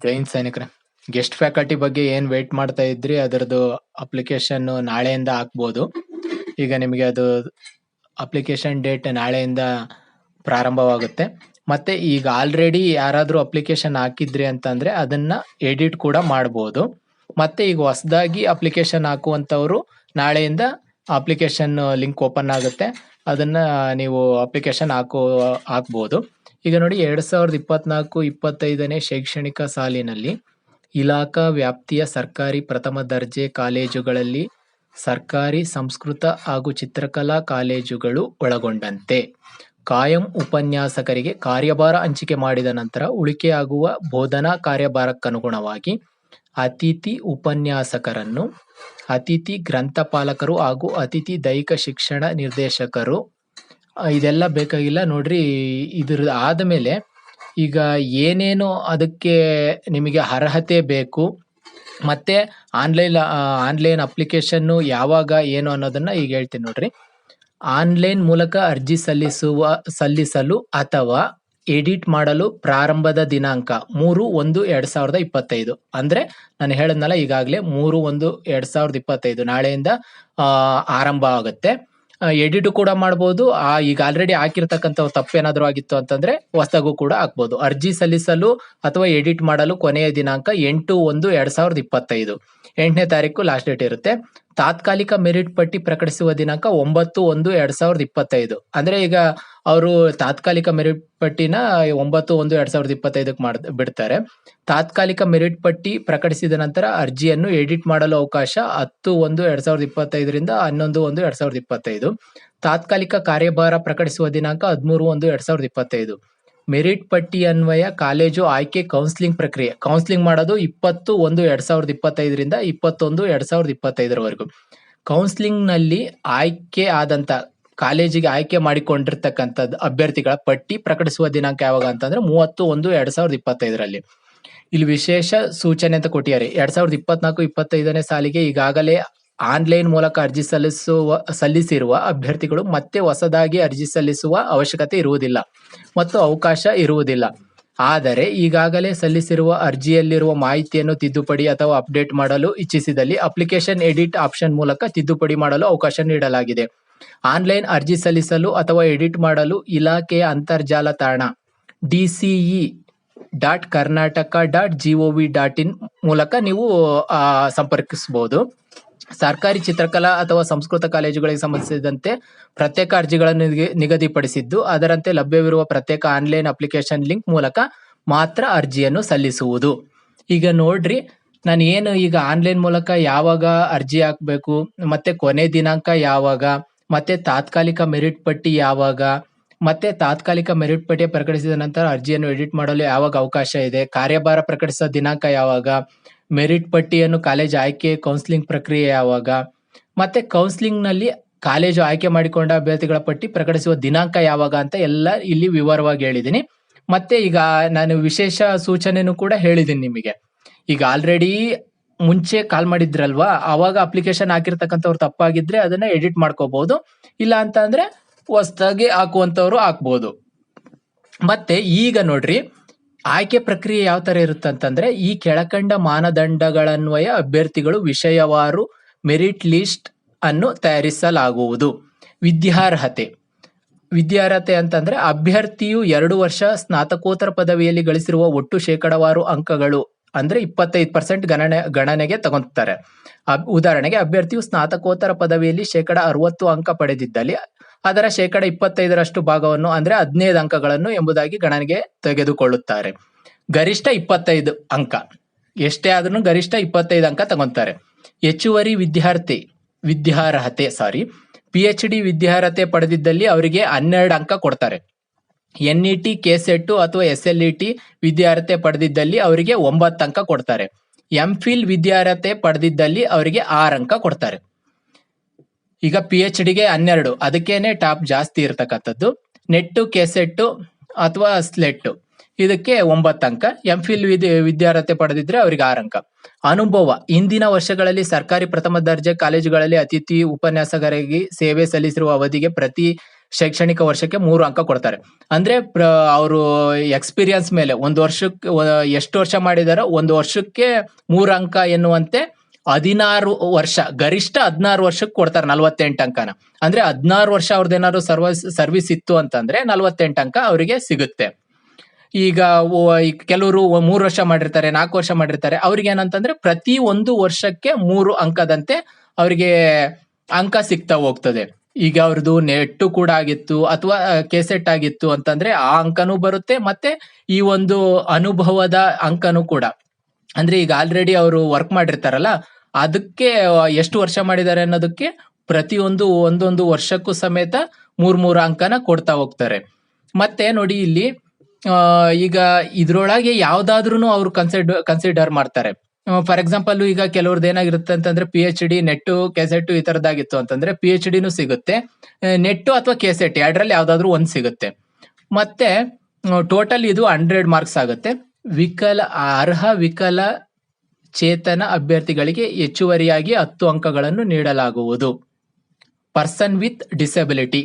Jain ಸೈನಿಕರೇ, guest faculty ಬಗ್ಗೆ ಏನ್ wait ಮಾಡ್ತಾ ಇದ್ರಿ ಅದರದ್ದು ಅಪ್ಲಿಕೇಶನ್ ನಾಳೆಯಿಂದ ಹಾಕ್ಬೋದು. ಈಗ ನಿಮಗೆ ಅದು ಅಪ್ಲಿಕೇಶನ್ ಡೇಟ್ ನಾಳೆಯಿಂದ ಪ್ರಾರಂಭವಾಗುತ್ತೆ. ಮತ್ತೆ ಈಗ ಆಲ್ರೆಡಿ ಯಾರಾದ್ರೂ ಅಪ್ಲಿಕೇಶನ್ ಹಾಕಿದ್ರಿ ಅಂತಂದ್ರೆ ಅದನ್ನ ಎಡಿಟ್ ಕೂಡ ಮಾಡಬಹುದು. ಮತ್ತೆ ಈಗ ಹೊಸದಾಗಿ ಅಪ್ಲಿಕೇಶನ್ ಹಾಕುವಂತವ್ರು ನಾಳೆಯಿಂದ ಅಪ್ಲಿಕೇಶನ್ ಲಿಂಕ್ ಓಪನ್ ಆಗುತ್ತೆ. ಅದನ್ನ ನೀವು ಅಪ್ಲಿಕೇಶನ್ ಹಾಕ್ಬೋದು. ಈಗ ನೋಡಿ 2024-25ನೇ ಶೈಕ್ಷಣಿಕ ಸಾಲಿನಲ್ಲಿ ಇಲಾಖಾ ವ್ಯಾಪ್ತಿಯ ಸರ್ಕಾರಿ ಪ್ರಥಮ ದರ್ಜೆ ಕಾಲೇಜುಗಳಲ್ಲಿ ಸರ್ಕಾರಿ ಸಂಸ್ಕೃತ ಹಾಗೂ ಚಿತ್ರಕಲಾ ಕಾಲೇಜುಗಳು ಒಳಗೊಂಡಂತೆ ಕಾಯಂ ಉಪನ್ಯಾಸಕರಿಗೆ ಕಾರ್ಯಭಾರ ಹಂಚಿಕೆ ಮಾಡಿದ ನಂತರ ಉಳಿಕೆಯಾಗುವ ಬೋಧನಾ ಕಾರ್ಯಭಾರಕ್ಕನುಗುಣವಾಗಿ ಅತಿಥಿ ಉಪನ್ಯಾಸಕರನ್ನು ಅತಿಥಿ ಗ್ರಂಥಪಾಲಕರು ಹಾಗೂ ಅತಿಥಿ ದೈಹಿಕ ಶಿಕ್ಷಣ ನಿರ್ದೇಶಕರು ಇದೆಲ್ಲ ಬೇಕಾಗಿಲ್ಲ ನೋಡ್ರಿ. ಇದ್ರ ಆದಮೇಲೆ ಈಗ ಏನೇನು ಅದಕ್ಕೆ ನಿಮಗೆ ಅರ್ಹತೆ ಬೇಕು ಮತ್ತೆ ಆನ್ಲೈನ್ ಅಪ್ಲಿಕೇಶನ್ ಯಾವಾಗ ಏನು ಅನ್ನೋದನ್ನ ಈಗ ಹೇಳ್ತೀನಿ ನೋಡ್ರಿ. ಆನ್ಲೈನ್ ಮೂಲಕ ಅರ್ಜಿ ಸಲ್ಲಿಸಲು ಅಥವಾ ಎಡಿಟ್ ಮಾಡಲು ಪ್ರಾರಂಭದ ದಿನಾಂಕ 3/1/2025. ಅಂದ್ರೆ ನಾನು ಹೇಳದ್ನಲ್ಲ ಈಗಾಗಲೇ 3/1/2025 ನಾಳೆಯಿಂದ ಆರಂಭ ಆಗುತ್ತೆ. ಎಡಿಟ್ ಕೂಡ ಮಾಡ್ಬೋದು. ಈಗ ಆಲ್ರೆಡಿ ಹಾಕಿರ್ತಕ್ಕಂಥ ತಪ್ಪೇನಾದ್ರೂ ಆಗಿತ್ತು ಅಂತಂದ್ರೆ ಹೊಸದಾಗೂ ಕೂಡ ಹಾಕ್ಬೋದು. ಅರ್ಜಿ ಸಲ್ಲಿಸಲು ಅಥವಾ ಎಡಿಟ್ ಮಾಡಲು ಕೊನೆಯ ದಿನಾಂಕ 8/1/2025. 8ನೇ ತಾರೀಕು ಲಾಸ್ಟ್ ಡೇಟ್ ಇರುತ್ತೆ. ತಾತ್ಕಾಲಿಕ ಮೆರಿಟ್ ಪಟ್ಟಿ ಪ್ರಕಟಿಸುವ ದಿನಾಂಕ 9/1/2025. ಅಂದ್ರೆ ಈಗ ಅವರು ತಾತ್ಕಾಲಿಕ ಮೆರಿಟ್ ಪಟ್ಟಿನ 9/1/2025 ಬಿಡ್ತಾರೆ. ತಾತ್ಕಾಲಿಕ ಮೆರಿಟ್ ಪಟ್ಟಿ ಪ್ರಕಟಿಸಿದ ನಂತರ ಅರ್ಜಿಯನ್ನು ಎಡಿಟ್ ಮಾಡಲು ಅವಕಾಶ 10/1/2025 11/1/2025. ತಾತ್ಕಾಲಿಕ ಕಾರ್ಯಭಾರ ಪ್ರಕಟಿಸುವ ದಿನಾಂಕ 13/1/2025. ಮೆರಿಟ್ ಪಟ್ಟಿ ಅನ್ವಯ ಕಾಲೇಜು ಆಯ್ಕೆ ಕೌನ್ಸಿಲಿಂಗ್ ಪ್ರಕ್ರಿಯೆ ಕೌನ್ಸಿಲಿಂಗ್ ಮಾಡೋದು 20/1/2025 21/2025 ಕೌನ್ಸಿಲಿಂಗ್ ನಲ್ಲಿ ಆಯ್ಕೆ ಆದಂತ ಕಾಲೇಜಿಗೆ ಆಯ್ಕೆ ಮಾಡಿಕೊಂಡಿರ್ತಕ್ಕಂಥದ್ದು ಅಭ್ಯರ್ಥಿಗಳ ಪಟ್ಟಿ ಪ್ರಕಟಿಸುವ ದಿನಾಂಕ ಯಾವಾಗ ಅಂತಂದ್ರೆ 30/1/2025. ಇಲ್ಲಿ ವಿಶೇಷ ಸೂಚನೆ ಅಂತ ಕೊಟ್ಟಿದ್ದಾರೆ. 2024-25ನೇ ಸಾಲಿಗೆ ಈಗಾಗಲೇ ಆನ್ಲೈನ್ ಮೂಲಕ ಅರ್ಜಿ ಸಲ್ಲಿಸಿರುವ ಅಭ್ಯರ್ಥಿಗಳು ಮತ್ತೆ ಹೊಸದಾಗಿ ಅರ್ಜಿ ಸಲ್ಲಿಸುವ ಅವಶ್ಯಕತೆ ಇರುವುದಿಲ್ಲ ಮತ್ತು ಅವಕಾಶ ಇರುವುದಿಲ್ಲ. ಆದರೆ ಈಗಾಗಲೇ ಸಲ್ಲಿಸಿರುವ ಅರ್ಜಿಯಲ್ಲಿರುವ ಮಾಹಿತಿಯನ್ನು ತಿದ್ದುಪಡಿ ಅಥವಾ ಅಪ್ಡೇಟ್ ಮಾಡಲು ಇಚ್ಛಿಸಿದಲ್ಲಿ ಅಪ್ಲಿಕೇಶನ್ ಎಡಿಟ್ ಆಪ್ಷನ್ ಮೂಲಕ ತಿದ್ದುಪಡಿ ಮಾಡಲು ಅವಕಾಶ ನೀಡಲಾಗಿದೆ. ಆನ್ಲೈನ್ ಅರ್ಜಿ ಸಲ್ಲಿಸಲು ಅಥವಾ ಎಡಿಟ್ ಮಾಡಲು ಇಲಾಖೆಯ ಅಂತರ್ಜಾಲ ತಾಣ dce.karnataka.gov.in ಮೂಲಕ ನೀವು ಸಂಪರ್ಕಿಸಬಹುದು. ಸರ್ಕಾರಿ ಚಿತ್ರಕಲಾ ಅಥವಾ ಸಂಸ್ಕೃತ ಕಾಲೇಜುಗಳಿಗೆ ಸಂಬಂಧಿಸಿದಂತೆ ಪ್ರತ್ಯೇಕ ಅರ್ಜಿಗಳನ್ನು ನಿಗದಿಪಡಿಸಿದ್ದು, ಅದರಂತೆ ಲಭ್ಯವಿರುವ ಪ್ರತ್ಯೇಕ ಆನ್ಲೈನ್ ಅಪ್ಲಿಕೇಶನ್ ಲಿಂಕ್ ಮೂಲಕ ಮಾತ್ರ ಅರ್ಜಿಯನ್ನು ಸಲ್ಲಿಸುವುದು. ಈಗ ನೋಡ್ರಿ, ನಾನು ಏನು ಈಗ ಆನ್ಲೈನ್ ಮೂಲಕ ಯಾವಾಗ ಅರ್ಜಿ ಹಾಕಬೇಕು ಮತ್ತೆ ಕೊನೆ ದಿನಾಂಕ ಯಾವಾಗ ಮತ್ತೆ ತಾತ್ಕಾಲಿಕ ಮೆರಿಟ್ ಪಟ್ಟಿ ಯಾವಾಗ ಮತ್ತೆ ತಾತ್ಕಾಲಿಕ ಮೆರಿಟ್ ಪಟ್ಟಿ ಪ್ರಕಟಿಸಿದ ನಂತರ ಅರ್ಜಿಯನ್ನು ಎಡಿಟ್ ಮಾಡಲು ಯಾವಾಗ ಅವಕಾಶ ಇದೆ, ಕಾರ್ಯಭಾರ ಪ್ರಕಟಿಸುವ ದಿನಾಂಕ ಯಾವಾಗ, ಮೆರಿಟ್ ಪಟ್ಟಿಯನ್ನು ಕಾಲೇಜು ಆಯ್ಕೆ ಕೌನ್ಸಿಲಿಂಗ್ ಪ್ರಕ್ರಿಯೆ ಯಾವಾಗ ಮತ್ತೆ ಕೌನ್ಸಿಲಿಂಗ್ ನಲ್ಲಿ ಕಾಲೇಜು ಆಯ್ಕೆ ಮಾಡಿಕೊಂಡ ಅಭ್ಯರ್ಥಿಗಳ ಪಟ್ಟಿ ಪ್ರಕಟಿಸುವ ದಿನಾಂಕ ಯಾವಾಗ ಅಂತ ಎಲ್ಲ ಇಲ್ಲಿ ವಿವರವಾಗಿ ಹೇಳಿದ್ದೀನಿ. ಮತ್ತೆ ಈಗ ನಾನು ವಿಶೇಷ ಸೂಚನೆನೂ ಕೂಡ ಹೇಳಿದ್ದೀನಿ ನಿಮಗೆ. ಈಗ ಆಲ್ರೆಡಿ ಮುಂಚೆ ಕಾಲ್ ಮಾಡಿದ್ರಲ್ವಾ, ಅವಾಗ ಅಪ್ಲಿಕೇಶನ್ ಹಾಕಿರ್ತಕ್ಕಂಥವ್ರು ತಪ್ಪಾಗಿದ್ರೆ ಅದನ್ನ ಎಡಿಟ್ ಮಾಡ್ಕೋಬಹುದು. ಇಲ್ಲ ಅಂತ ಅಂದ್ರೆ ಹೊಸದಾಗಿ ಹಾಕುವಂತವ್ರು ಹಾಕ್ಬೋದು. ಮತ್ತೆ ಈಗ ನೋಡ್ರಿ, ಆಯ್ಕೆ ಪ್ರಕ್ರಿಯೆ ಯಾವ ತರ ಇರುತ್ತಂತಂದ್ರೆ ಈ ಕೆಳಕಂಡ ಮಾನದಂಡಗಳನ್ವಯ ಅಭ್ಯರ್ಥಿಗಳು ವಿಷಯವಾರು ಮೆರಿಟ್ ಲಿಸ್ಟ್ ಅನ್ನು ತಯಾರಿಸಲಾಗುವುದು. ವಿದ್ಯಾರ್ಹತೆ ಅಂತಂದ್ರೆ ಅಭ್ಯರ್ಥಿಯು 2 ವರ್ಷ ಸ್ನಾತಕೋತ್ತರ ಪದವಿಯಲ್ಲಿ ಗಳಿಸಿರುವ ಒಟ್ಟು ಶೇಕಡಾವಾರು ಅಂಕಗಳು ಅಂದ್ರೆ 25% ಗಣನೆಗೆ ತಗೊಂತಾರೆ. ಉದಾಹರಣೆಗೆ ಅಭ್ಯರ್ಥಿಯು ಸ್ನಾತಕೋತ್ತರ ಪದವಿಯಲ್ಲಿ 60 ಅಂಕ ಪಡೆದಿದ್ದಲ್ಲಿ ಅದರ 25% ಭಾಗವನ್ನು ಅಂದ್ರೆ 15 ಅಂಕಗಳನ್ನು ಎಂಬುದಾಗಿ ಗಣನೆಗೆ ತೆಗೆದುಕೊಳ್ಳುತ್ತಾರೆ. ಗರಿಷ್ಠ 25 ಅಂಕ, ಎಷ್ಟೇ ಆದ್ರೂ ಗರಿಷ್ಠ 25 ಅಂಕ ತಗೊಂತಾರೆ. ಹೆಚ್ಚುವರಿ ವಿದ್ಯಾರ್ಹತೆ PhD ವಿದ್ಯಾರ್ಹತೆ ಪಡೆದಿದ್ದಲ್ಲಿ ಅವರಿಗೆ 12 ಅಂಕ ಕೊಡ್ತಾರೆ. NET, KCET ಅಥವಾ SLET ವಿದ್ಯಾರ್ಹತೆ ಪಡೆದಿದ್ದಲ್ಲಿ ಅವರಿಗೆ 9 ಅಂಕ ಕೊಡ್ತಾರೆ. MPhil ವಿದ್ಯಾರ್ಹತೆ ಪಡೆದಿದ್ದಲ್ಲಿ ಅವರಿಗೆ 6 ಅಂಕ ಕೊಡ್ತಾರೆ. ಈಗ PhDಗೆ 12, ಅದಕ್ಕೇನೆ ಟಾಪ್ ಜಾಸ್ತಿ ಇರತಕ್ಕಂಥದ್ದು. ನೆಟ್, KCET ಅಥವಾ ಸ್ಲೆಟ್ ಇದಕ್ಕೆ 9 ಅಂಕ. MPhil ವಿದ್ಯಾರ್ಹತೆ ಪಡೆದಿದ್ರೆ ಅವರಿಗೆ 6 ಅಂಕ. ಅನುಭವ: ಹಿಂದಿನ ವರ್ಷಗಳಲ್ಲಿ ಸರ್ಕಾರಿ ಪ್ರಥಮ ದರ್ಜೆ ಕಾಲೇಜುಗಳಲ್ಲಿ ಅತಿಥಿ ಉಪನ್ಯಾಸಕರಾಗಿ ಸೇವೆ ಸಲ್ಲಿಸಿರುವ ಅವಧಿಗೆ ಪ್ರತಿ ಶೈಕ್ಷಣಿಕ ವರ್ಷಕ್ಕೆ 3 ಅಂಕ ಕೊಡ್ತಾರೆ. ಅಂದ್ರೆ ಅವರು ಎಕ್ಸ್ಪೀರಿಯನ್ಸ್ ಮೇಲೆ ಒಂದು ವರ್ಷಕ್ಕೆ ಎಷ್ಟು ವರ್ಷ ಮಾಡಿದಾರೋ ಒಂದು ವರ್ಷಕ್ಕೆ 3 ಅಂಕ ಎನ್ನುವಂತೆ 16 ವರ್ಷ, ಗರಿಷ್ಠ 16 ವರ್ಷಕ್ಕೆ ಕೊಡ್ತಾರೆ 48 ಅಂಕನ. ಅಂದ್ರೆ 16 ವರ್ಷ ಅವ್ರದ್ದೇನಾದ್ರು ಸರ್ವಿಸ್ ಇತ್ತು ಅಂತಂದ್ರೆ 48 ಅಂಕ ಅವರಿಗೆ ಸಿಗುತ್ತೆ. ಈಗ ಕೆಲವರು 3 ವರ್ಷ ಮಾಡಿರ್ತಾರೆ, 4 ವರ್ಷ ಮಾಡಿರ್ತಾರೆ. ಅವ್ರಿಗೆ ಏನಂತಂದ್ರೆ ಪ್ರತಿ ಒಂದು ವರ್ಷಕ್ಕೆ 3 ಅಂಕದಂತೆ ಅವರಿಗೆ ಅಂಕ ಸಿಗ್ತಾ ಹೋಗ್ತದೆ. ಈಗ ಅವ್ರದ್ದು ನೆಟ್ಟು ಕೂಡ ಆಗಿತ್ತು ಅಥವಾ ಕೆಸೆಟ್ ಆಗಿತ್ತು ಅಂತಂದ್ರೆ ಆ ಅಂಕನೂ ಬರುತ್ತೆ, ಮತ್ತೆ ಈ ಒಂದು ಅನುಭವದ ಅಂಕನೂ ಕೂಡ. ಅಂದ್ರೆ ಈಗ ಆಲ್ರೆಡಿ ಅವರು ವರ್ಕ್ ಮಾಡಿರ್ತಾರಲ್ಲ, ಅದಕ್ಕೆ ಎಷ್ಟು ವರ್ಷ ಮಾಡಿದ್ದಾರೆ ಅನ್ನೋದಕ್ಕೆ ಪ್ರತಿಯೊಂದು ಒಂದೊಂದು ವರ್ಷಕ್ಕೂ ಸಮೇತ 3 ಅಂಕನ ಕೊಡ್ತಾ ಹೋಗ್ತಾರೆ. ಮತ್ತೆ ನೋಡಿ ಇಲ್ಲಿ ಈಗ ಇದ್ರೊಳಗೆ ಯಾವ್ದಾದ್ರು ಅವ್ರು ಕನ್ಸಿಡರ್ ಮಾಡ್ತಾರೆ. ಫಾರ್ ಎಕ್ಸಾಂಪಲ್ ಈಗ ಕೆಲವ್ರದ್ದು ಏನಾಗಿರುತ್ತೆ ಅಂತಂದ್ರೆ PhD ನೆಟ್ಟು ಕೆಸೆಟ್ ಈ ತರದಾಗಿತ್ತು ಅಂತಂದ್ರೆ PhD ನೂ ಸಿಗುತ್ತೆ, ನೆಟ್ಟು ಅಥವಾ ಕೆಸೆಟ್ ಎರಡರಲ್ಲಿ ಯಾವ್ದಾದ್ರು ಒಂದ್ ಸಿಗುತ್ತೆ. ಮತ್ತೆ ಟೋಟಲ್ ಇದು 100 ಮಾರ್ಕ್ಸ್ ಆಗುತ್ತೆ. ಅರ್ಹ ವಿಕಲ ಚೇತನ ಅಭ್ಯರ್ಥಿಗಳಿಗೆ ಹೆಚ್ಚುವರಿಯಾಗಿ 10 ಅಂಕಗಳನ್ನು ನೀಡಲಾಗುವುದು. Person with disability,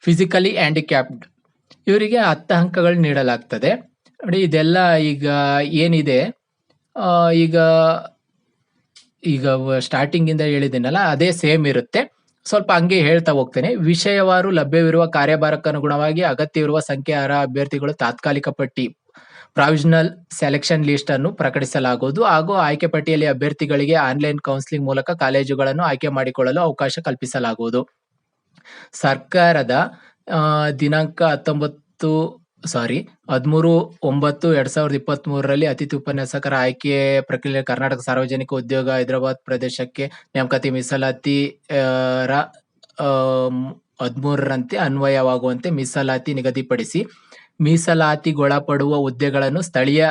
physically handicapped ಇವರಿಗೆ 10 ಅಂಕಗಳು ನೀಡಲಾಗ್ತದೆ. ನೋಡಿ ಇದೆಲ್ಲ ಈಗ ಏನಿದೆ, ಈಗ ಸ್ಟಾರ್ಟಿಂಗ್ ಇಂದ ಹೇಳಿದ್ದೀನಲ್ಲ ಅದೇ ಸೇಮ್ ಇರುತ್ತೆ. ಸ್ವಲ್ಪ ಹಂಗೆ ಹೇಳ್ತಾ ಹೋಗ್ತೇನೆ. ವಿಷಯವಾರು ಲಭ್ಯವಿರುವ ಕಾರ್ಯಭಾರಕ್ಕನುಗುಣವಾಗಿ ಅಗತ್ಯವಿರುವ ಸಂಖ್ಯೆ ಅರ್ಹ ಅಭ್ಯರ್ಥಿಗಳು ತಾತ್ಕಾಲಿಕ ಪಟ್ಟಿ ಪ್ರಾವಿಷನಲ್ ಸೆಲೆಕ್ಷನ್ ಲಿಸ್ಟ್ ಅನ್ನು ಪ್ರಕಟಿಸಲಾಗುವುದು ಹಾಗೂ ಆಯ್ಕೆ ಪಟ್ಟಿಯಲ್ಲಿ ಅಭ್ಯರ್ಥಿಗಳಿಗೆ ಆನ್ಲೈನ್ ಕೌನ್ಸಿಲಿಂಗ್ ಮೂಲಕ ಕಾಲೇಜುಗಳನ್ನು ಆಯ್ಕೆ ಮಾಡಿಕೊಳ್ಳಲು ಅವಕಾಶ ಕಲ್ಪಿಸಲಾಗುವುದು. ಸರ್ಕಾರದ ದಿನಾಂಕ 13/9/2023 ಅತಿಥಿ ಉಪನ್ಯಾಸಕರ ಆಯ್ಕೆ ಪ್ರಕ್ರಿಯೆ ಕರ್ನಾಟಕ ಸಾರ್ವಜನಿಕ ಉದ್ಯೋಗ ಹೈದರಾಬಾದ್ ಪ್ರದೇಶಕ್ಕೆ ನೇಮಕಾತಿ ಮೀಸಲಾತಿ 13ರಂತೆ ಅನ್ವಯವಾಗುವಂತೆ ಮೀಸಲಾತಿ ನಿಗದಿಪಡಿಸಿ ಮೀಸಲಾತಿಗೊಳಪಡುವ ಹುದ್ದೆಗಳನ್ನು ಸ್ಥಳೀಯ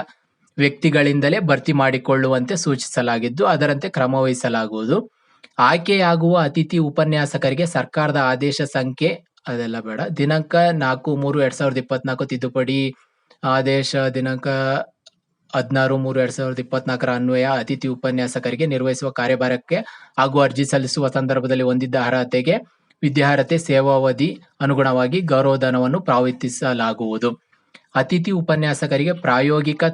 ವ್ಯಕ್ತಿಗಳಿಂದಲೇ ಭರ್ತಿ ಮಾಡಿಕೊಳ್ಳುವಂತೆ ಸೂಚಿಸಲಾಗಿದ್ದು ಅದರಂತೆ ಕ್ರಮ ವಹಿಸಲಾಗುವುದು. ಆಯ್ಕೆಯಾಗುವ ಅತಿಥಿ ಉಪನ್ಯಾಸಕರಿಗೆ ಸರ್ಕಾರದ ಆದೇಶ ಸಂಖ್ಯೆ ಅದೆಲ್ಲ ಬೇಡ, ದಿನಾಂಕ 4/3/2024 ತಿದ್ದುಪಡಿ ಆದೇಶ ದಿನಾಂಕ 16/3/2024 ಅನ್ವಯ ಅತಿಥಿ ಉಪನ್ಯಾಸಕರಿಗೆ ನಿರ್ವಹಿಸುವ ಕಾರ್ಯಭಾರಕ್ಕೆ ಹಾಗೂ ಅರ್ಜಿ ಸಲ್ಲಿಸುವ ಸಂದರ್ಭದಲ್ಲಿ ಹೊಂದಿದ್ದ ಅರ್ಹತೆಗೆ ವಿದ್ಯಾರ್ಹತೆ ಸೇವಾವಧಿ ಅನುಗುಣವಾಗಿ ಗೌರವಧನವನ್ನು ಪಾವತಿಸಲಾಗುವುದು. ಅತಿಥಿ ಉಪನ್ಯಾಸಕರಿಗೆ ಪ್ರಾಯೋಗಿಕ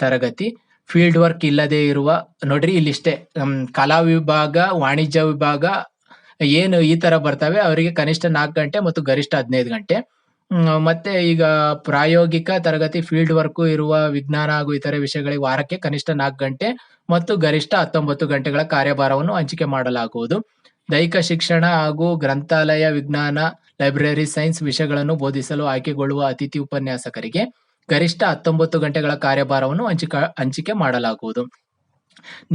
ತರಗತಿ ಫೀಲ್ಡ್ ವರ್ಕ್ ಇಲ್ಲದೆ ಇರುವ, ನೋಡ್ರಿ ಇಲ್ಲಿಷ್ಟೇ, ಕಲಾ ವಿಭಾಗ, ವಾಣಿಜ್ಯ ವಿಭಾಗ ಏನು ಈ ತರ ಬರ್ತವೆ ಅವರಿಗೆ ಕನಿಷ್ಠ 4 ಗಂಟೆ ಮತ್ತು ಗರಿಷ್ಠ 15 ಗಂಟೆ. ಮತ್ತೆ ಈಗ ಪ್ರಾಯೋಗಿಕ ತರಗತಿ ಫೀಲ್ಡ್ ವರ್ಕ್ ಇರುವ ವಿಜ್ಞಾನ ಹಾಗೂ ಇತರೆ ವಿಷಯಗಳಿಗೆ ವಾರಕ್ಕೆ ಕನಿಷ್ಠ 4 ಗಂಟೆ ಮತ್ತು ಗರಿಷ್ಠ 19 ಗಂಟೆಗಳ ಕಾರ್ಯಭಾರವನ್ನು ಹಂಚಿಕೆ ಮಾಡಲಾಗುವುದು. ದೈಹಿಕ ಶಿಕ್ಷಣ ಹಾಗೂ ಗ್ರಂಥಾಲಯ ವಿಜ್ಞಾನ, ಲೈಬ್ರರಿ ಸೈನ್ಸ್ ವಿಷಯಗಳನ್ನು ಬೋಧಿಸಲು ಆಯ್ಕೆಗೊಳ್ಳುವ ಅತಿಥಿ ಉಪನ್ಯಾಸಕರಿಗೆ ಗರಿಷ್ಠ 19 ಗಂಟೆಗಳ ಕಾರ್ಯಭಾರವನ್ನು ಹಂಚಿಕೆ ಮಾಡಲಾಗುವುದು.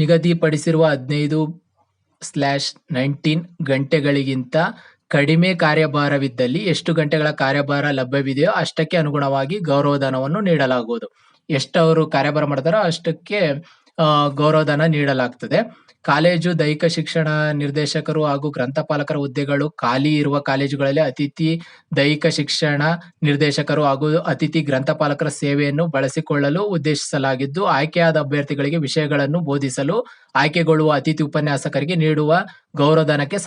ನಿಗದಿಪಡಿಸಿರುವ 15/19 ಗಂಟೆಗಳಿಗಿಂತ ಕಡಿಮೆ ಕಾರ್ಯಭಾರವಿದ್ದಲ್ಲಿ ಎಷ್ಟು ಗಂಟೆಗಳ ಕಾರ್ಯಭಾರ ಲಭ್ಯವಿದೆಯೋ ಅಷ್ಟಕ್ಕೆ ಅನುಗುಣವಾಗಿ ಗೌರವಧನವನ್ನು ನೀಡಲಾಗುವುದು. ಎಷ್ಟು ಅವರು ಕಾರ್ಯಭಾರ ಮಾಡ್ತಾರೋ ಅಷ್ಟಕ್ಕೆ ಗೌರವಧನ ನೀಡಲಾಗ್ತದೆ. ಕಾಲೇಜು ದೈಹಿಕ ಶಿಕ್ಷಣ ನಿರ್ದೇಶಕರು ಹಾಗೂ ಗ್ರಂಥಪಾಲಕರ ಹುದ್ದೆಗಳು ಖಾಲಿ ಇರುವ ಕಾಲೇಜುಗಳಲ್ಲಿ ಅತಿಥಿ ದೈಹಿಕ ಶಿಕ್ಷಣ ನಿರ್ದೇಶಕರು ಹಾಗೂ ಅತಿಥಿ ಗ್ರಂಥಪಾಲಕರ ಸೇವೆಯನ್ನು ಬಳಸಿಕೊಳ್ಳಲು ಉದ್ದೇಶಿಸಲಾಗಿದ್ದು ಆಯ್ಕೆಯಾದ ಅಭ್ಯರ್ಥಿಗಳಿಗೆ ವಿಷಯಗಳನ್ನು ಬೋಧಿಸಲು ಆಯ್ಕೆಗೊಳ್ಳುವ ಅತಿಥಿ ಉಪನ್ಯಾಸಕರಿಗೆ ನೀಡುವ ಗೌರವಧನಕ್ಕೆ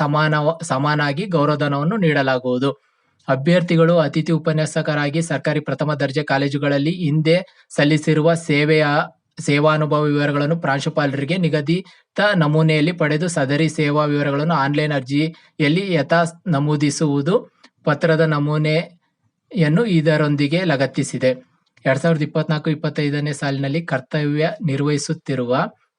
ಸಮಾನಾಗಿ ಗೌರವಧನವನ್ನು ನೀಡಲಾಗುವುದು. ಅಭ್ಯರ್ಥಿಗಳು ಅತಿಥಿ ಉಪನ್ಯಾಸಕರಾಗಿ ಸರ್ಕಾರಿ ಪ್ರಥಮ ದರ್ಜೆ ಕಾಲೇಜುಗಳಲ್ಲಿ ಹಿಂದೆ ಸಲ್ಲಿಸಿರುವ ಸೇವಾನುಭವ ವಿವರಗಳನ್ನು ಪ್ರಾಂಶುಪಾಲರಿಗೆ ನಿಗದಿತ ನಮೂನೆಯಲ್ಲಿ ಪಡೆದು ಸದರಿ ಸೇವಾ ವಿವರಗಳನ್ನು ಆನ್ಲೈನ್ ಅರ್ಜಿಯಲ್ಲಿ ಯಥಾ ನಮೂದಿಸುವುದು. ಪತ್ರದ ನಮೂನೆಯನ್ನು ಇದರೊಂದಿಗೆ ಲಗತ್ತಿಸಿದೆ. 2024-25ನೇ ಸಾಲಿನಲ್ಲಿ ಕರ್ತವ್ಯ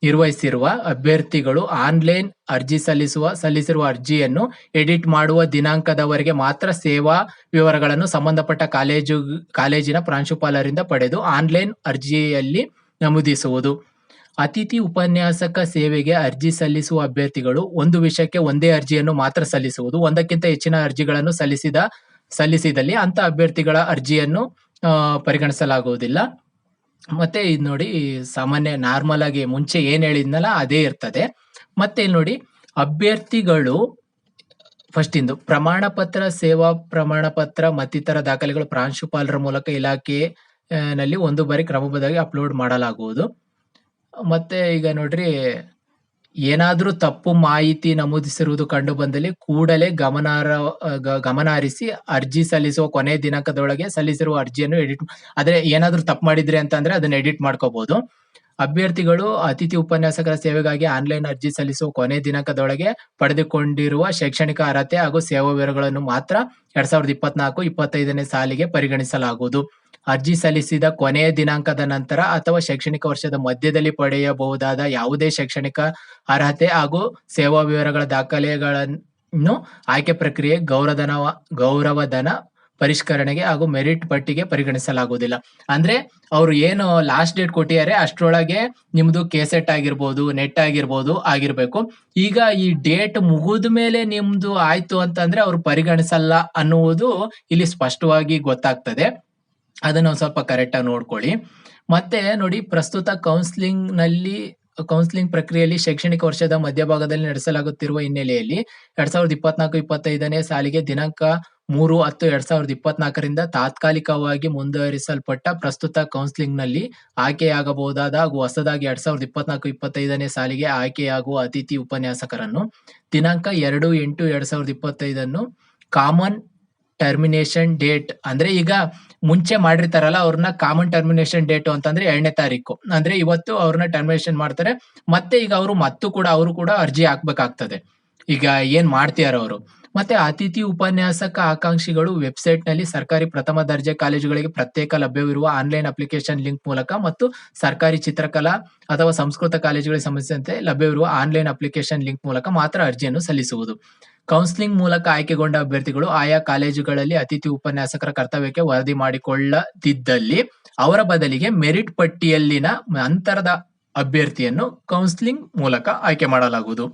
ನಿರ್ವಹಿಸಿರುವ ಅಭ್ಯರ್ಥಿಗಳು ಆನ್ಲೈನ್ ಅರ್ಜಿ ಸಲ್ಲಿಸಿರುವ ಅರ್ಜಿಯನ್ನು ಎಡಿಟ್ ಮಾಡುವ ದಿನಾಂಕದವರೆಗೆ ಮಾತ್ರ ಸೇವಾ ವಿವರಗಳನ್ನು ಸಂಬಂಧಪಟ್ಟ ಕಾಲೇಜಿನ ಪ್ರಾಂಶುಪಾಲರಿಂದ ಪಡೆದು ಆನ್ಲೈನ್ ಅರ್ಜಿಯಲ್ಲಿ ನಮೂದಿಸುವುದು. ಅತಿಥಿ ಉಪನ್ಯಾಸಕ ಸೇವೆಗೆ ಅರ್ಜಿ ಸಲ್ಲಿಸುವ ಅಭ್ಯರ್ಥಿಗಳು ಒಂದು ವಿಷಯಕ್ಕೆ ಒಂದೇ ಅರ್ಜಿಯನ್ನು ಮಾತ್ರ ಸಲ್ಲಿಸುವುದು. ಒಂದಕ್ಕಿಂತ ಹೆಚ್ಚಿನ ಅರ್ಜಿಗಳನ್ನು ಸಲ್ಲಿಸಿದಲ್ಲಿ ಅಂತ ಅಭ್ಯರ್ಥಿಗಳ ಅರ್ಜಿಯನ್ನು ಪರಿಗಣಿಸಲಾಗುವುದಿಲ್ಲ. ಮತ್ತೆ ಇದು ನೋಡಿ, ಸಾಮಾನ್ಯ ನಾರ್ಮಲ್ ಆಗಿ ಮುಂಚೆ ಏನ್ ಹೇಳಿದ್ನಲ್ಲ ಅದೇ ಇರ್ತದೆ. ಮತ್ತೆ ಇಲ್ಲಿ ನೋಡಿ, ಅಭ್ಯರ್ಥಿಗಳು ಫಸ್ಟ್ ಇಂದು ಪ್ರಮಾಣ ಪತ್ರ, ಸೇವಾ ಪ್ರಮಾಣ ಪತ್ರ ಮತ್ತಿತರ ದಾಖಲೆಗಳು ಪ್ರಾಂಶುಪಾಲರ ಮೂಲಕ ಇಲಾಖೆನಲ್ಲಿ 1 ಬಾರಿ ಕ್ರಮಬದ್ಧವಾಗಿ ಅಪ್ಲೋಡ್ ಮಾಡಲಾಗುವುದು. ಮತ್ತೆ ಈಗ ನೋಡ್ರಿ, ಏನಾದ್ರೂ ತಪ್ಪು ಮಾಹಿತಿ ನಮೂದಿಸಿರುವುದು ಕಂಡು ಬಂದಲ್ಲಿ ಕೂಡಲೇ ಗಮನ ಹರಿಸಿ ಅರ್ಜಿ ಸಲ್ಲಿಸುವ ಕೊನೆ ದಿನಾಂಕದೊಳಗೆ ಸಲ್ಲಿಸಿರುವ ಅರ್ಜಿಯನ್ನು ಆದ್ರೆ ಏನಾದ್ರೂ ತಪ್ಪು ಮಾಡಿದ್ರಿ ಅಂತಂದ್ರೆ ಅದನ್ನ ಎಡಿಟ್ ಮಾಡ್ಕೋಬಹುದು. ಅಭ್ಯರ್ಥಿಗಳು ಅತಿಥಿ ಉಪನ್ಯಾಸಕರ ಸೇವೆಗಾಗಿ ಆನ್ಲೈನ್ ಅರ್ಜಿ ಸಲ್ಲಿಸುವ ಕೊನೆ ದಿನಾಂಕದೊಳಗೆ ಪಡೆದುಕೊಂಡಿರುವ ಶೈಕ್ಷಣಿಕ ಅರ್ಹತೆ ಹಾಗೂ ಸೇವಾ ವಿವರಗಳನ್ನು ಮಾತ್ರ 2024-25ನೇ ಸಾಲಿಗೆ ಪರಿಗಣಿಸಲಾಗುವುದು. ಅರ್ಜಿ ಸಲ್ಲಿಸಿದ ಕೊನೆಯ ದಿನಾಂಕದ ನಂತರ ಅಥವಾ ಶೈಕ್ಷಣಿಕ ವರ್ಷದ ಮಧ್ಯದಲ್ಲಿ ಪಡೆಯಬಹುದಾದ ಯಾವುದೇ ಶೈಕ್ಷಣಿಕ ಅರ್ಹತೆ ಹಾಗೂ ಸೇವಾ ವಿವರಗಳ ದಾಖಲೆಗಳನ್ನು ಆಯ್ಕೆ ಪ್ರಕ್ರಿಯೆ ಗೌರವಧನ ಪರಿಷ್ಕರಣೆಗೆ ಹಾಗೂ ಮೆರಿಟ್ ಪಟ್ಟಿಗೆ ಪರಿಗಣಿಸಲಾಗುವುದಿಲ್ಲ. ಅಂದ್ರೆ ಅವ್ರು ಏನು ಲಾಸ್ಟ್ ಡೇಟ್ ಕೊಟ್ಟಿದ್ದಾರೆ ಅಷ್ಟ್ರೊಳಗೆ ನಿಮ್ದು ಕೆಸೆಟ್ ಆಗಿರ್ಬೋದು, ನೆಟ್ ಆಗಿರ್ಬೇಕು. ಈಗ ಈ ಡೇಟ್ ಮುಗಿದ ಮೇಲೆ ನಿಮ್ದು ಆಯ್ತು ಅಂತಂದ್ರೆ ಅವ್ರು ಪರಿಗಣಿಸಲ್ಲ ಅನ್ನುವುದು ಇಲ್ಲಿ ಸ್ಪಷ್ಟವಾಗಿ ಗೊತ್ತಾಗ್ತದೆ. ಅದನ್ನ ಒಂದ್ ಸ್ವಲ್ಪ ಕರೆಕ್ಟ್ ಆಗಿ ನೋಡ್ಕೊಳ್ಳಿ. ಮತ್ತೆ ನೋಡಿ, ಪ್ರಸ್ತುತ ಕೌನ್ಸಿಲಿಂಗ್ ಪ್ರಕ್ರಿಯೆಯಲ್ಲಿ ಶೈಕ್ಷಣಿಕ ವರ್ಷದ ಮಧ್ಯಭಾಗದಲ್ಲಿ ನಡೆಸಲಾಗುತ್ತಿರುವ ಹಿನ್ನೆಲೆಯಲ್ಲಿ 2024-25ನೇ ಸಾಲಿಗೆ ದಿನಾಂಕ 3/10/2024ರಿಂದ ತಾತ್ಕಾಲಿಕವಾಗಿ ಮುಂದುವರಿಸಲ್ಪಟ್ಟ ಪ್ರಸ್ತುತ ಕೌನ್ಸಿಲಿಂಗ್ನಲ್ಲಿ ಆಯ್ಕೆಯಾಗಬಹುದಾದ ಹಾಗೂ ಹೊಸದಾಗಿ 2024-25ನೇ ಸಾಲಿಗೆ ಆಯ್ಕೆಯಾಗುವ ಅತಿಥಿ ಉಪನ್ಯಾಸಕರನ್ನು ದಿನಾಂಕ 2/8/2025 ಕಾಮನ್ ಟರ್ಮಿನೇಷನ್ ಡೇಟ್, ಅಂದ್ರೆ ಈಗ ಮುಂಚೆ ಮಾಡಿರ್ತಾರಲ್ಲ ಅವ್ರನ್ನ ಕಾಮನ್ ಟರ್ಮಿನೇಷನ್ ಡೇಟ್ ಅಂತಂದ್ರೆ 2ನೇ ತಾರೀಕು, ಅಂದ್ರೆ ಇವತ್ತು ಅವ್ರನ್ನ ಟರ್ಮಿನೇಷನ್ ಮಾಡ್ತಾರೆ. ಮತ್ತೆ ಈಗ ಅವರು ಕೂಡ ಅರ್ಜಿ ಹಾಕ್ಬೇಕಾಗ್ತದೆ, ಈಗ ಏನ್ ಮಾಡ್ತಿದಾರ ಅವರು. ಮತ್ತೆ ಅತಿಥಿ ಉಪನ್ಯಾಸಕ ಆಕಾಂಕ್ಷಿಗಳು ವೆಬ್ಸೈಟ್ ನಲ್ಲಿ ಸರ್ಕಾರಿ ಪ್ರಥಮ ದರ್ಜೆ ಕಾಲೇಜುಗಳಿಗೆ ಪ್ರತ್ಯೇಕ ಲಭ್ಯವಿರುವ ಆನ್ಲೈನ್ ಅಪ್ಲಿಕೇಶನ್ ಲಿಂಕ್ ಮೂಲಕ ಮತ್ತು ಸರ್ಕಾರಿ ಚಿತ್ರಕಲಾ ಅಥವಾ ಸಂಸ್ಕೃತ ಕಾಲೇಜುಗಳಿಗೆ ಸಂಬಂಧಿಸಿದಂತೆ ಲಭ್ಯವಿರುವ ಆನ್ಲೈನ್ ಅಪ್ಲಿಕೇಶನ್ ಲಿಂಕ್ ಮೂಲಕ ಮಾತ್ರ ಅರ್ಜಿಯನ್ನು ಸಲ್ಲಿಸುವುದು. ಕೌನ್ಸಿಲಿಂಗ್ ಮೂಲಕ ಆಯ್ಕೆಗೊಂಡ ಅಭ್ಯರ್ಥಿಗಳು ಆಯಾ ಕಾಲೇಜುಗಳಲ್ಲಿ ಅತಿಥಿ ಉಪನ್ಯಾಸಕರ ಕರ್ತವ್ಯಕ್ಕೆ ವರದಿ ಮಾಡಿಕೊಳ್ಳದಿದ್ದಲ್ಲಿ ಅವರ ಬದಲಿಗೆ ಮೆರಿಟ್ ಪಟ್ಟಿಯಲ್ಲಿನ ನಂತರದ ಅಭ್ಯರ್ಥಿಯನ್ನು ಕೌನ್ಸಿಲಿಂಗ್ ಮೂಲಕ ಆಯ್ಕೆ ಮಾಡಲಾಗುವುದು.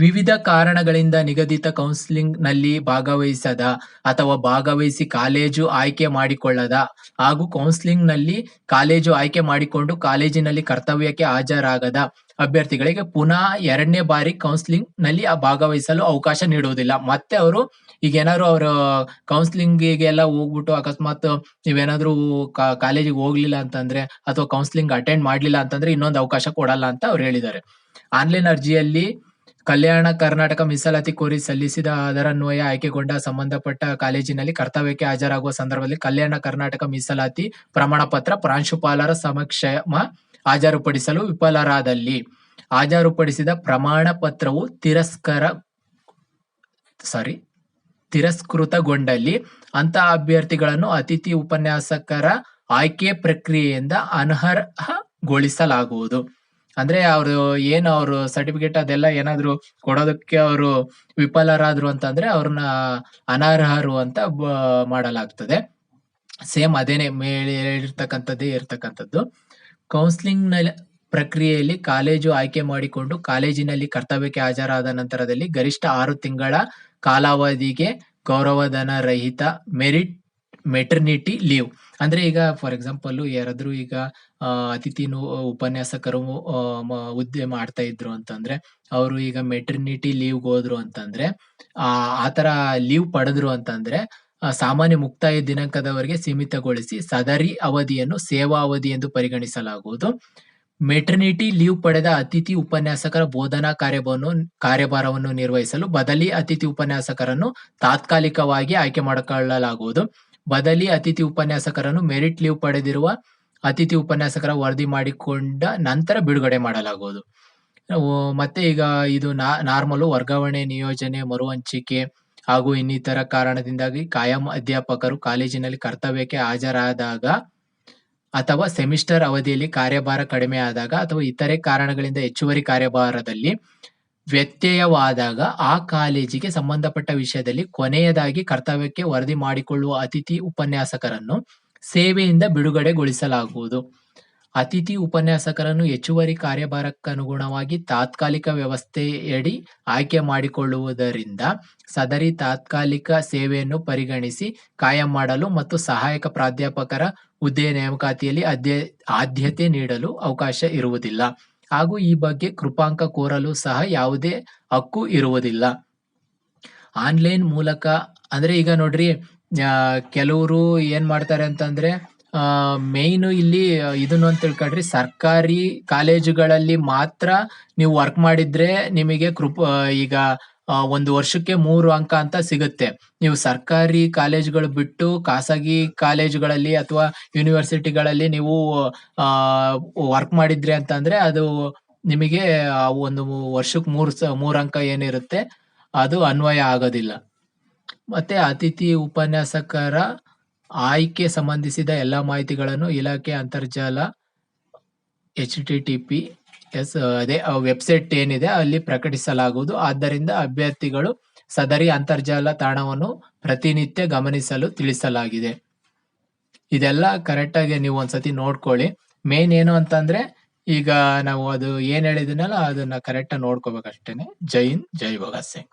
ವಿವಿಧ ಕಾರಣಗಳಿಂದ ನಿಗದಿತ ಕೌನ್ಸಿಲಿಂಗ್ ನಲ್ಲಿ ಭಾಗವಹಿಸದ ಅಥವಾ ಭಾಗವಹಿಸಿ ಕಾಲೇಜು ಆಯ್ಕೆ ಮಾಡಿಕೊಳ್ಳದ ಹಾಗೂ ಕೌನ್ಸಿಲಿಂಗ್ ನಲ್ಲಿ ಕಾಲೇಜು ಆಯ್ಕೆ ಮಾಡಿಕೊಂಡು ಕಾಲೇಜಿನಲ್ಲಿ ಕರ್ತವ್ಯಕ್ಕೆ ಹಾಜರಾಗದ ಅಭ್ಯರ್ಥಿಗಳಿಗೆ ಪುನಃ 2ನೇ ಬಾರಿ ಕೌನ್ಸಿಲಿಂಗ್ ನಲ್ಲಿ ಭಾಗವಹಿಸಲು ಅವಕಾಶ ನೀಡುವುದಿಲ್ಲ. ಮತ್ತೆ ಅವರು ಈಗ ಏನಾದ್ರು ಅವ್ರ ಕೌನ್ಸಿಲಿಂಗಿಗೆಲ್ಲ ಹೋಗ್ಬಿಟ್ಟು ಅಕಸ್ಮಾತ್ ನೀವೇನಾದ್ರೂ ಕಾಲೇಜಿಗೆ ಹೋಗ್ಲಿಲ್ಲ ಅಂತಂದ್ರೆ ಅಥವಾ ಕೌನ್ಸಿಲಿಂಗ್ ಅಟೆಂಡ್ ಮಾಡ್ಲಿಲ್ಲ ಅಂತಂದ್ರೆ ಇನ್ನೊಂದು ಅವಕಾಶ ಕೊಡಲ್ಲ ಅಂತ ಅವ್ರು ಹೇಳಿದ್ದಾರೆ. ಆನ್ಲೈನ್ ಅರ್ಜಿಯಲ್ಲಿ ಕಲ್ಯಾಣ ಕರ್ನಾಟಕ ಮೀಸಲಾತಿ ಕೋರಿ ಸಲ್ಲಿಸಿದ ಅದರನ್ವಯ ಆಯ್ಕೆಗೊಂಡ ಸಂಬಂಧಪಟ್ಟ ಕಾಲೇಜಿನಲ್ಲಿ ಕರ್ತವ್ಯಕ್ಕೆ ಹಾಜರಾಗುವ ಸಂದರ್ಭದಲ್ಲಿ ಕಲ್ಯಾಣ ಕರ್ನಾಟಕ ಮೀಸಲಾತಿ ಪ್ರಮಾಣ ಪತ್ರ ಪ್ರಾಂಶುಪಾಲರ ಸಮಕ್ಷಮ ಹಾಜರುಪಡಿಸಲು ವಿಫಲರಾದಲ್ಲಿ ಹಾಜರುಪಡಿಸಿದ ಪ್ರಮಾಣ ಪತ್ರವು ತಿರಸ್ಕೃತಗೊಂಡಲ್ಲಿ ಅಂತಹ ಅಭ್ಯರ್ಥಿಗಳನ್ನು ಅತಿಥಿ ಉಪನ್ಯಾಸಕರ ಆಯ್ಕೆ ಪ್ರಕ್ರಿಯೆಯಿಂದ ಅನರ್ಹಗೊಳಿಸಲಾಗುವುದು. ಅಂದ್ರೆ ಅವ್ರು ಸರ್ಟಿಫಿಕೇಟ್ ಅದೆಲ್ಲ ಏನಾದ್ರು ಕೊಡೋದಕ್ಕೆ ಅವರು ವಿಫಲರಾದ್ರು ಅಂತಂದ್ರೆ ಅವ್ರನ್ನ ಅನರ್ಹರು ಅಂತ ಮಾಡಲಾಗ್ತದೆ. ಸೇಮ್ ಅದೇನೆ ಮೇಲೆ ಹೇಳಿರ್ತಕ್ಕಂಥದ್ದೇ ಇರ್ತಕ್ಕಂಥದ್ದು. ಕೌನ್ಸಿಲಿಂಗ್ ಪ್ರಕ್ರಿಯೆಯಲ್ಲಿ ಕಾಲೇಜು ಆಯ್ಕೆ ಮಾಡಿಕೊಂಡು ಕಾಲೇಜಿನಲ್ಲಿ ಕರ್ತವ್ಯಕ್ಕೆ ಹಾಜರಾದ ನಂತರದಲ್ಲಿ ಗರಿಷ್ಠ 6 ತಿಂಗಳ ಕಾಲಾವಧಿಗೆ ಗೌರವಧನ ರಹಿತ ಮೆಟರ್ನಿಟಿ ಲೀವ್, ಅಂದ್ರೆ ಈಗ ಫಾರ್ ಎಕ್ಸಾಂಪಲ್ ಯಾರಾದ್ರೂ ಈಗ ಅತಿಥಿ ಉಪನ್ಯಾಸಕರು ಹುದ್ದೆ ಮಾಡ್ತಾ ಇದ್ರು ಅಂತಂದ್ರೆ ಅವರು ಈಗ ಮೆಟರ್ನಿಟಿ ಲೀವ್ಗೆ ಹೋದ್ರು ಅಂತಂದ್ರೆ ಆತರ ಲೀವ್ ಪಡೆದ್ರು ಅಂತಂದ್ರೆ ಸಾಮಾನ್ಯ ಮುಕ್ತಾಯ ದಿನಾಂಕದವರೆಗೆ ಸೀಮಿತಗೊಳಿಸಿ ಸದರಿ ಅವಧಿಯನ್ನು ಸೇವಾ ಅವಧಿ ಎಂದು ಪರಿಗಣಿಸಲಾಗುವುದು. ಮೆಟರ್ನಿಟಿ ಲೀವ್ ಪಡೆದ ಅತಿಥಿ ಉಪನ್ಯಾಸಕರ ಬೋಧನಾ ಕಾರ್ಯಭಾರವನ್ನು ನಿರ್ವಹಿಸಲು ಬದಲಿ ಅತಿಥಿ ಉಪನ್ಯಾಸಕರನ್ನು ತಾತ್ಕಾಲಿಕವಾಗಿ ಆಯ್ಕೆ ಮಾಡಿಕೊಳ್ಳಲಾಗುವುದು. ಬದಲಿ ಅತಿಥಿ ಉಪನ್ಯಾಸಕರನ್ನು ಮೆರಿಟ್ ಲೀವ್ ಪಡೆದಿರುವ ಅತಿಥಿ ಉಪನ್ಯಾಸಕರ ವರದಿ ಮಾಡಿಕೊಂಡ ನಂತರ ಬಿಡುಗಡೆ ಮಾಡಲಾಗುವುದು. ಮತ್ತೆ ಈಗ ಇದು ನಾರ್ಮಲ್ ವರ್ಗಾವಣೆ, ನಿಯೋಜನೆ, ಮರುಹಂಚಿಕೆ ಹಾಗೂ ಇನ್ನಿತರ ಕಾರಣದಿಂದಾಗಿ ಕಾಯಂ ಅಧ್ಯಾಪಕರು ಕಾಲೇಜಿನಲ್ಲಿ ಕರ್ತವ್ಯಕ್ಕೆ ಹಾಜರಾದಾಗ ಅಥವಾ ಸೆಮಿಸ್ಟರ್ ಅವಧಿಯಲ್ಲಿ ಕಾರ್ಯಭಾರ ಕಡಿಮೆ ಆದಾಗ ಅಥವಾ ಇತರೆ ಕಾರಣಗಳಿಂದ ಹೆಚ್ಚುವರಿ ಕಾರ್ಯಭಾರದಲ್ಲಿ ವ್ಯತ್ಯಯವಾದಾಗ ಆ ಕಾಲೇಜಿಗೆ ಸಂಬಂಧಪಟ್ಟ ವಿಷಯದಲ್ಲಿ ಕೊನೆಯದಾಗಿ ಕರ್ತವ್ಯಕ್ಕೆ ವರದಿ ಮಾಡಿಕೊಳ್ಳುವ ಅತಿಥಿ ಉಪನ್ಯಾಸಕರನ್ನು ಸೇವೆಯಿಂದ ಬಿಡುಗಡೆಗೊಳಿಸಲಾಗುವುದು. ಅತಿಥಿ ಉಪನ್ಯಾಸಕರನ್ನು ಹೆಚ್ಚುವರಿ ಕಾರ್ಯಭಾರಕ್ಕನುಗುಣವಾಗಿ ತಾತ್ಕಾಲಿಕ ವ್ಯವಸ್ಥೆಯಡಿ ಆಯ್ಕೆ ಮಾಡಿಕೊಳ್ಳುವುದರಿಂದ ಸದರಿ ತಾತ್ಕಾಲಿಕ ಸೇವೆಯನ್ನು ಪರಿಗಣಿಸಿ ಕಾಯಂ ಮಾಡಲು ಮತ್ತು ಸಹಾಯಕ ಪ್ರಾಧ್ಯಾಪಕರ ಹುದ್ದೆಯ ನೇಮಕಾತಿಯಲ್ಲಿ ಆದ್ಯತೆ ನೀಡಲು ಅವಕಾಶ ಇರುವುದಿಲ್ಲ ಹಾಗೂ ಈ ಬಗ್ಗೆ ಕೃಪಾಂಕ ಕೋರಲು ಸಹ ಯಾವುದೇ ಹಕ್ಕು ಇರುವುದಿಲ್ಲ. ಆನ್ಲೈನ್ ಮೂಲಕ ಅಂದ್ರೆ ಈಗ ನೋಡ್ರಿ, ಕೆಲವರು ಏನ್ ಮಾಡ್ತಾರೆ ಅಂತಂದ್ರೆ ಮೇಯ್ನು ಇಲ್ಲಿ ಇದನ್ನು ಅಂತ ತಿಳ್ಕೊಳ್ರಿ, ಸರ್ಕಾರಿ ಕಾಲೇಜುಗಳಲ್ಲಿ ಮಾತ್ರ ನೀವು ವರ್ಕ್ ಮಾಡಿದ್ರೆ ನಿಮಗೆ ಈಗ 1 ವರ್ಷಕ್ಕೆ 3 ಅಂಕ ಅಂತ ಸಿಗುತ್ತೆ. ನೀವು ಸರ್ಕಾರಿ ಕಾಲೇಜುಗಳು ಬಿಟ್ಟು ಖಾಸಗಿ ಕಾಲೇಜುಗಳಲ್ಲಿ ಅಥವಾ ಯೂನಿವರ್ಸಿಟಿಗಳಲ್ಲಿ ನೀವು ವರ್ಕ್ ಮಾಡಿದ್ರಿ ಅಂತಂದ್ರೆ ಅದು ನಿಮಗೆ ಒಂದು ವರ್ಷಕ್ಕೆ 3 ಅಂಕ ಏನಿರುತ್ತೆ ಅದು ಅನ್ವಯ ಆಗೋದಿಲ್ಲ. ಮತ್ತೆ ಅತಿಥಿ ಉಪನ್ಯಾಸಕರ ಆಯ್ಕೆ ಸಂಬಂಧಿಸಿದ ಎಲ್ಲಾ ಮಾಹಿತಿಗಳನ್ನು ಇಲಾಖೆ ಅಂತರ್ಜಾಲ HTTPS ಅದೇ ವೆಬ್ಸೈಟ್ ಏನಿದೆ ಅಲ್ಲಿ ಪ್ರಕಟಿಸಲಾಗುವುದು. ಆದ್ದರಿಂದ ಅಭ್ಯರ್ಥಿಗಳು ಸದರಿ ಅಂತರ್ಜಾಲ ತಾಣವನ್ನು ಪ್ರತಿನಿತ್ಯ ಗಮನಿಸಲು ತಿಳಿಸಲಾಗಿದೆ. ಇದೆಲ್ಲ ಕರೆಕ್ಟ್ ಆಗಿ ನೀವು ಒಂದ್ಸತಿ ನೋಡ್ಕೊಳ್ಳಿ. ಮೇನ್ ಏನು ಅಂತಂದ್ರೆ ಈಗ ನಾವು ಅದು ಏನ್ ಹೇಳಿದಿನಲ್ಲ ಅದನ್ನ ಕರೆಕ್ಟ್ ಆಗಿ ನೋಡ್ಕೋಬೇಕಷ್ಟೇನೆ. ಜೈ ಹಿಂದ್, ಜೈ ಭಗತ್ ಸಿಂಗ್.